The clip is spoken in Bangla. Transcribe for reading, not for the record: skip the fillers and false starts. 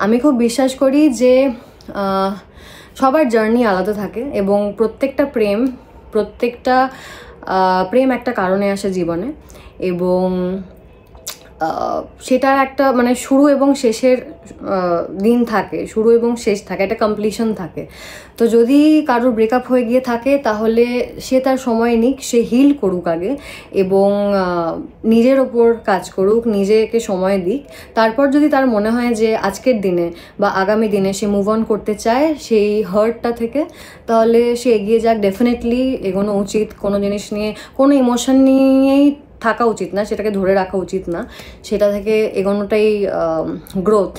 আমি খুব বিশ্বাস করি যে সবার জার্নি আলাদা থাকে এবং প্রত্যেকটা প্রেম একটা কারণে আসে জীবনে, এবং সেটার একটা মানে শুরু এবং শেষের দিন থাকে, শুরু এবং শেষ থাকে, একটা কমপ্লিশন থাকে। তো যদি কারোর ব্রেকআপ হয়ে গিয়ে থাকে তাহলে সে তার সময় নিক, সে হিল করুক আগে এবং নিজের ওপর কাজ করুক, নিজেকে সময় দিক। তারপর যদি তার মনে হয় যে আজকের দিনে বা আগামী দিনে সে মুভ অন করতে চায় সেই হার্টটা থেকে, তাহলে সে এগিয়ে যাক। ডেফিনেটলি এগোনো উচিত, কোনো জিনিস নিয়ে কোনো ইমোশন নিয়েই থাকা উচিত না, সেটাকে ধরে রাখা উচিত না, সেটা থেকে এগোনোটাই গ্রোথ।